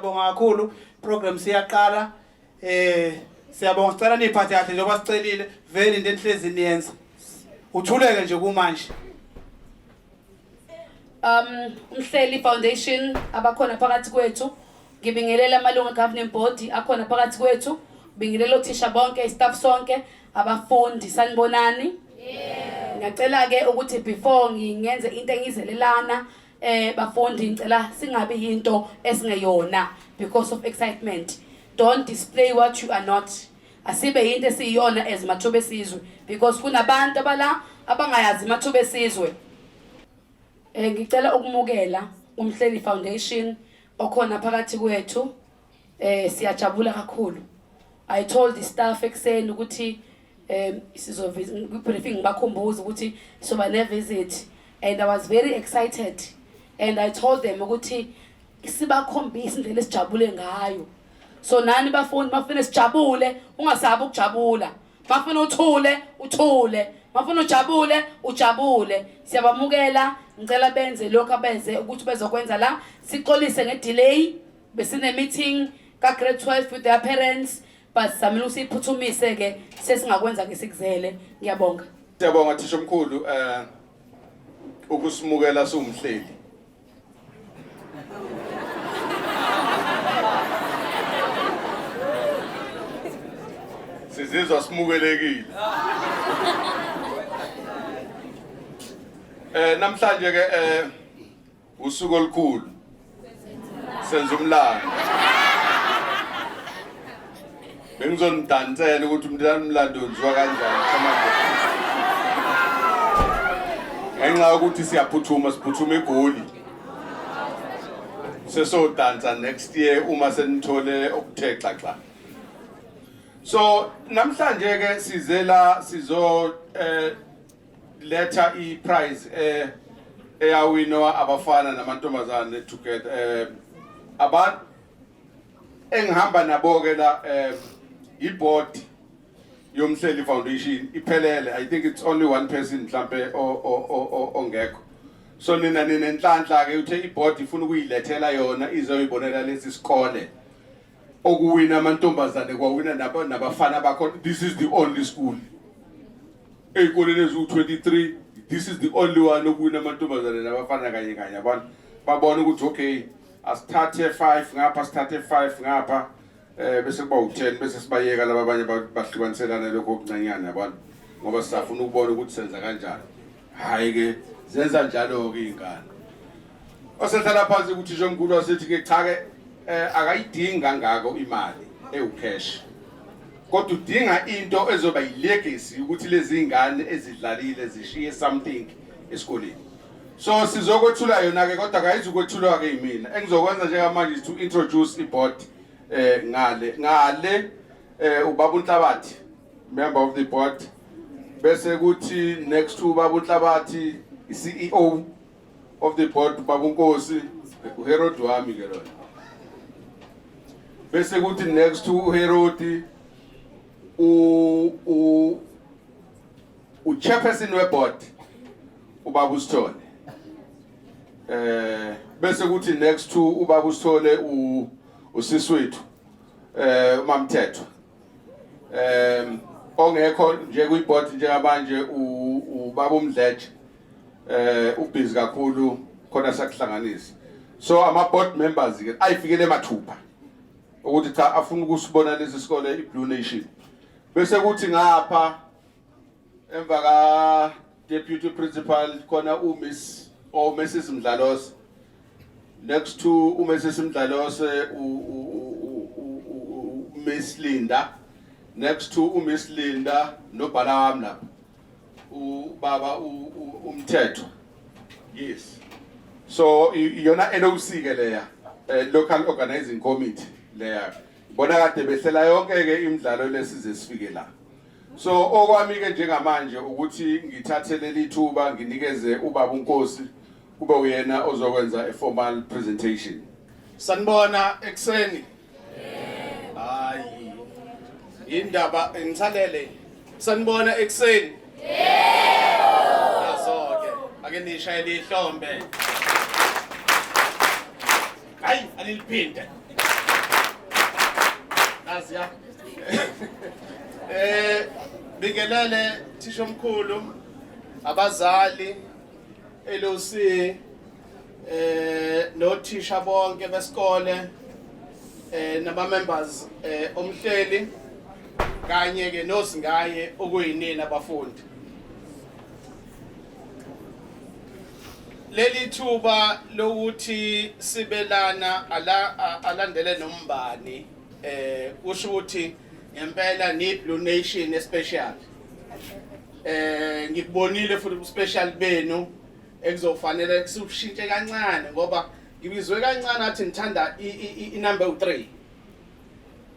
Siyabonga kakhulu program siyaqala siyabonga sicela niphathe kahle njengoba sicelile vele into enhlezi niyenza uthuleke nje kumanje uMhleli Foundation abakhona phakathi kwethu ngibingelela amalungu governing board akhona phakathi kwethu bingelela othisha bonke istaff sonke abafundi sanibonani ngiyacela ke ukuthi before ngingenze into engizelelana bafundi ngicela singabi yinto esingeyona because of excitement. Don't display what you are not. Asibe yinto esiyona as Amathubesizwe because kunabantu abala abangayazi Amathubesizwe. Ngicela ukumukela uMhleli Foundation okhona phakathi kwethu. Siyajabula kakhulu. I told the staff ekseni ukuthi briefing bakhumbuza ukuthi soba ne visit and I was very excited and I told them ukuthi sibakhombisa indlela esijabule ngayo. So nani bafundi bafuna sijabule ungasabi ukujabula. Bafuna uthule uthule. Bafuna ujabule ujabule. Siyabamukela ngicela benze lokho abenze ukuthi bezokwenza la sixolise ngedelay besine meeting ka grade 12 with their parents but samile usiphuthumise ke sesingakwenza ke sikuzele ngiyabonga. Siyabonga thisha omkhulu ukusimukela uMhleli. Sizizwa simukelekile. Namhlanje ke usuku olukhulu. Senza umlando. Bengizonidansela ukuthi umlando wenziwa kanjani kamanje. Ngenxa ukuthi siyaphuthuma siphuthuma eGoli. Sesodansa next year uma senithole okuthe xaxa. So namhlanje ke sizela sizo letha iprize eyawinwa abafana namantombazane together abantu engihamba nabo ke la iboard uMhleli Foundation iphelele. I think it's only one person mhlambe ongekho. So nina nenhlanhla ke uthe iboard ifuna ukuyilethela yona izoyibonela lesi sikole okuwina amantombazane kwawina nabafana bakho. This is the only school ezikoleni ezu23. This is the only one okuwina amantombazane nabafana kanye kanye abantu babona ukuthi okay asithathe 5 ngapha sithathe 5 ngapha bese kuba u10 bese sibayeka laba abanye bahlukaniselana lokho okuncanyana yabantu ngoba sisafuna ukubona ukuthi senza kanjani. Hayi ke zenza njalo ke ingane osehlala phansi ukuthi nje omkhulu wasethi ke cha ke akayidinga ngako imali ewucash kodwa udinga into ezoba yilegacy ukuthi lezi ingane ezidlalile zishiye something esikoleni. So sizokwethula yona ke kodwa akayizukwethulwa ke yimina engizokwenza njengamanje to introduce iboard ngale ubaba uNhlabathi member of the board bese kuthi next to ubaba uNhlabathi CEO of the board ubaba uNkosi uHerod wami ke lona bese kuthi next to uHerod u chairperson weboard ubaba uSithole bese kuthi next to ubaba uSithole usiswethu uMamthetho ongekho nje kuyiboard njengamanje ubaba uMdleje ubhizi kakhulu khona sakuhlanganisa. So ama board members ke ayifikele mathupha ukuthi cha afuna ukusibona lesi sikole iBlue Nation. Bese kuthi ngapha emva ka deputy principal khona uMiss or Mrs Mdlalose. Next to uMrs Mdlalose Miss Linda. Next to uMiss Linda nobhala wami lapha ubaba uMthetho. Yes. So yona LOC ke leya local organizing committee leya bona kade behlela yonke ke imidlalo lesize sifike la. So okwami ke njengamanje ukuthi ngithathe lithuba nginikeze ubaba uNkosi kube uyena ozokwenza a formal presentation. Sanibona ekseni. Hayi. Indaba ngithalele. Sanibona ekseni. Yebo. Asoke. Ake nishayele ihlombe. Hayi, aniliphinde. Asiya. Bingelele thisha omkhulu, abazali, LOC, nothisha bonke besikole, nama members uMhleli kanye ke nosingaye okuyinina abafundi. Leli thuba lokuthi sibelana alandele nombani kusho ukuthi ngempela ni Blue Nation especially ngikubonile futhi special benu ekuzofanele kushintshe kancane ngoba ngibizwe kancane athi ngithanda inumber 3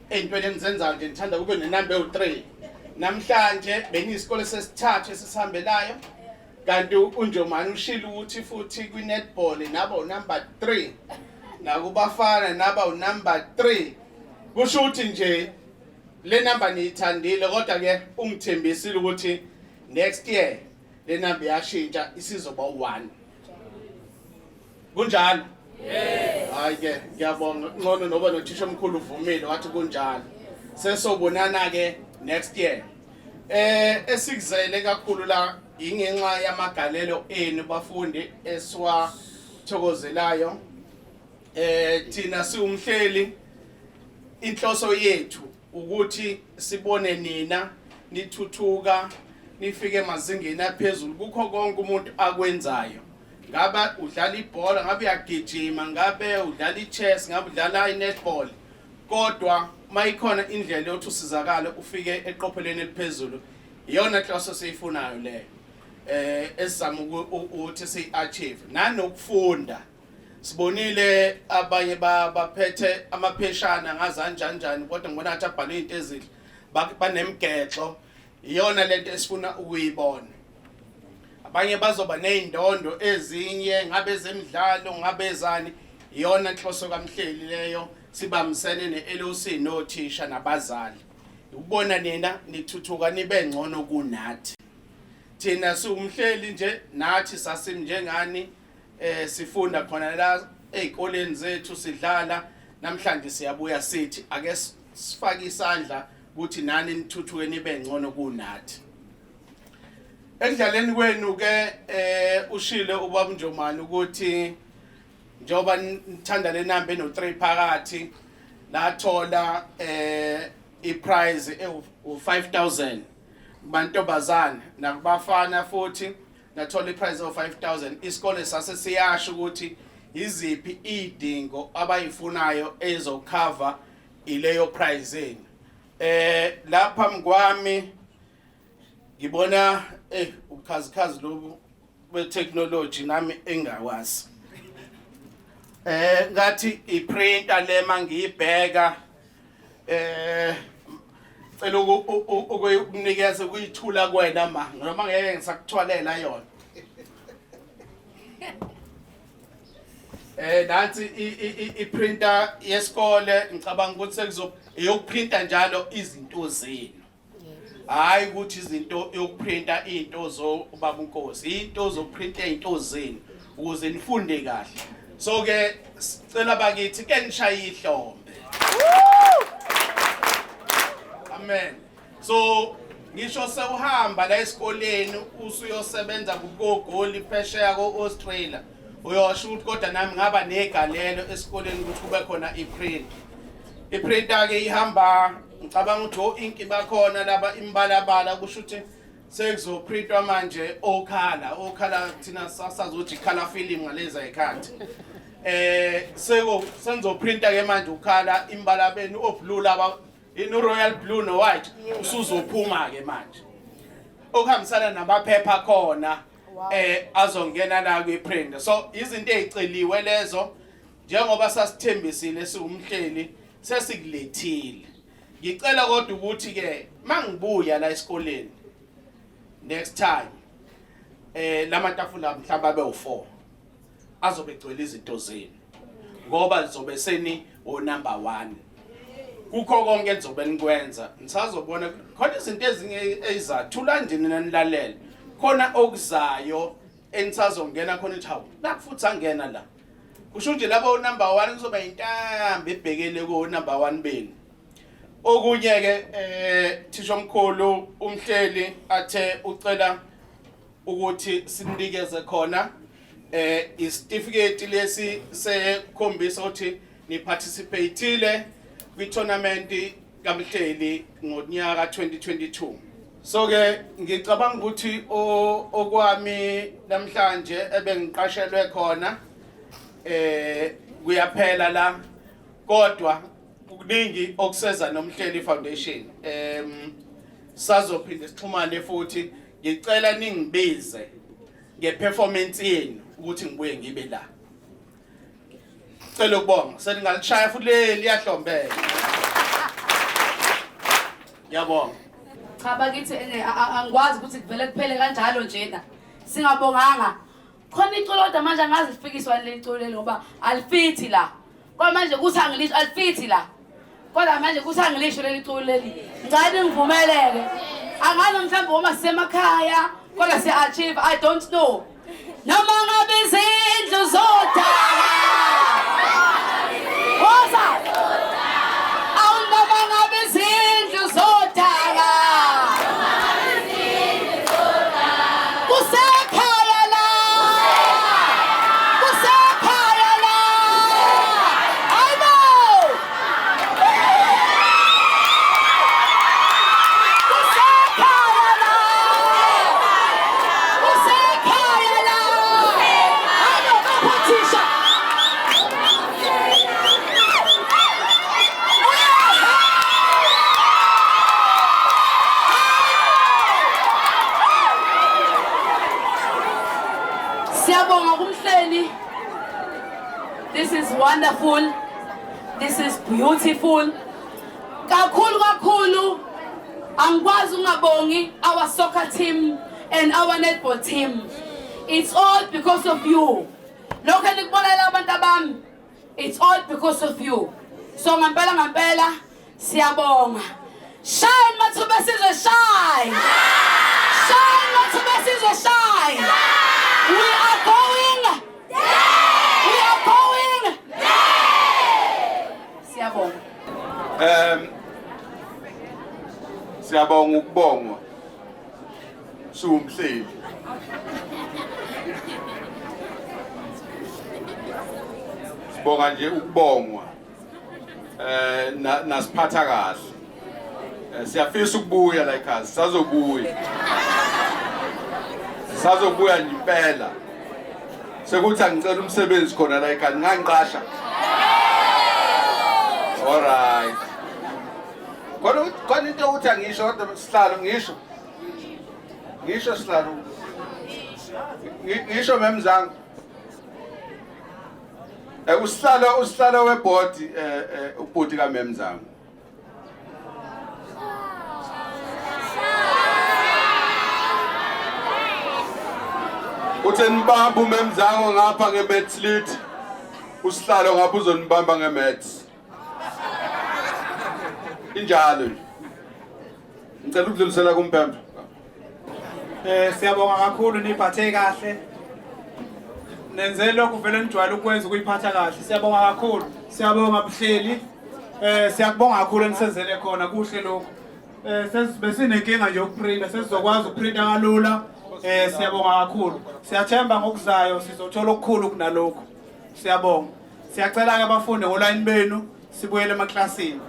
entweni enzenzayo nje ngithanda kube nenumber 3 namhlanje beniyisikole sesithathu esisihambelayo kanti uNjomani ushilo ukuthi futhi kwi netball naba unumber 3 nakubafana naba unumber 3 kusho ukuthi nje le number niyithandile kodwa ke ungithembisile ukuthi next year le number yashintsha isizoba 1 kunjalo hayi ke ngiyabonga ngcono noba nothisha omkhulu uvumile wathi kunjalo sesobonana ke next year esikuzele kakhulu la ingenxa yamagalelo enu bafundi esiwathokozelayo thina siwumhleli inhloso yethu ukuthi sibone nina nithuthuka nifike emazingeni aphezulu kukho konke umuntu akwenzayo ngaba udlala ibhola ngabe uyagijima ngabe udlala ichess ngabe udlala inetball kodwa mayikhona indlela yokuthi usizakale ufike eqopheleni eliphezulu iyona inhloso siyifunayo leyo esizama ukuthi siachieve nanokufunda sibonile abanye baphethe amapheshana ngazanjani kodwa ngibona ukuthi abhalwe into ezihle banemgexo iyona lento esifuna ukuyibona abanye bazoba nezindondo ezinye ngabe zemidlalo ngabezani iyona inhloso kaMhleli leyo sibamisene neLOC nothisha nabazali ukubona nina nithuthuka nibe ngcono kunathi thina siwumhleli nje nathi sasimnjengani sifunda khona la ezikoleni zethu sidlala namhlanje siyabuya sithi ake sifake isandla ukuthi nani nithuthuke nibe ngcono kunathi ekudlaleni kwenu ke ushile ubaba Njomani ukuthi njoba nithanda le number eno3 phakathi lathola iprize u5000 kubantombazana nakubafana futhi nathola iprize of5000 isikole sase siyasho ukuthi iziphi idingo abayifunayo ezocover ileyo prize lapha mkwami ngibona ubukhazikhazi lobu betechnology nami engawazi ngathi iprinter lema ngiyibheka cela ukunikeza kuyithula kwena ma noma ngeke ngisakuthwalela yona nansi iprinter yesikole ngicabanga ukuthi sekuzoyokuprinta njalo izinto zenu hayi ukuthi izinto yokuprinta izinto zobaba uNkosi izinto zokuprinta izinto zenu ukuze nifunde kahle so ke sicela bakithi ke nishaye ihlombe amen so ngisho sewuhamba la esikoleni usuyosebenza kuGoli phesheya koAustralia uyosho ukuthi kodwa nami ngaba negalelo esikoleni ukuthi kube khona iprinter ke ihamba ngicabanga ukuthi ink bakhona laba imbalabala kusho ukuthi sekuzoprintwa manje okhala thina sasazothi color film ngaleza ekhati senzoprinta ke manje ukhala imbalabeni oblue laba in royal blue no white usuzophuma ke manje okuhambisana namaphepha khona azongena la kwi-print so izinto eziceliwe lezo njengoba sasithembisile siwumhleli sesikulethile ngicela kodwa ukuthi ke mangibuya la esikoleni next time lamatafula mhlawumbe abe u4 azobe egcwele izinto zenu ngoba zizobe seni number 1 kukho konke enzobe nikwenza nisazobona khona izinto ezinye ezizathula njini nanilalela khona okuzayo enisazongena khona ithi nakufuthi angena la kusho nje labo number 1 kuzoba intambo ebhekele ko number 1 beni Okunye ke thisha omkhulu uMhleli athe ucela ukuthi sinikeze khona isitifiketi lesi sekhombisa ukuthi ni participateile kwi tournament kaMhleli ngonyaka 2022. So ke ngicabanga ukuthi okwami namhlanje ebengiqashelwe khona kuyaphela la kodwa kuningi okuseza noMhleli Foundation. Sazophinde sixhumane futhi ngicela ningibize ngeperformance yenu ukuthi ngibuye ngibe la. Cela ukubonga seningalishaya futhi liyahlombela. Yabonga. Cha bakithi angikwazi ukuthi kuvele kuphele kanjalo njena. Singabonganga. Khona iculo kodwa manje angazi lifikiswa leli culo leli ngoba alifithi la. Kodwa manje kuthi angilisho alifithi la. Kodwa manje kuthi angilisho leli culo leli. Ngicela ngivumeleke. Angazi mhlawumbe uma sisemakhaya kodwa siya-achieve I don't know. Noma ngabe izindlu zodaka. Woza. Awunoma ngabe izindlu zodaka. Kusekhaya la. Kusekhaya la. Ayibo. Kusekhaya la. Kusekhaya la. Ayibo kaphathisha. Siyabonga kuMhleli. This is wonderful. This is beautiful. Kakhulu angikwazi ungabongi our soccer team and our netball team. It's all because of you. Lokho enikubonela abantu abami. It's all because of you. So ngampela siyabonga. Shine Amathubesizwe shine. Shine Amathubesizwe shine. We are going. We are going. Siyabonga. Siyabonga ukubongwa. uMhleli. Sibonga nje ukubongwa. Nasiphatha kahle. Siyafisa ukubuya la ekhaya, sazobuya. Sazobuya nje impela. Sekuthi angicela umsebenzi khona la ekhaya, ngangiqasha. All right. Khona into ukuthi angisho kodwa sihlalo ngisho. Ngisho sihlalo. Ngisho memzangu. Usihlalo weboard ubhuti kaMemzangu. Uthe nibamba uMemzangu ngapha ngeMaths. Usihlalo ngapha uzonibamba ngeMaths. Injalo nje. Ngicela ukudlulisela kuMpembe. Siyabonga kakhulu niphathe kahle. Nenze lokhu vele nijwayele ukwenza ukuyiphatha kahle. Siyabonga kakhulu. Siyabonga Mhleli. Siyakubonga kakhulu enisenzele khona kuhle lokho. Besinenkinga nje ukuprinta, sesizokwazi ukuprinta kalula. Siyabonga kakhulu. Siyathemba ngokuzayo sizothola okukhulu kunalokho. Siyabonga. Siyacela ke abafundi ngoline benu sibuyele emaklasini.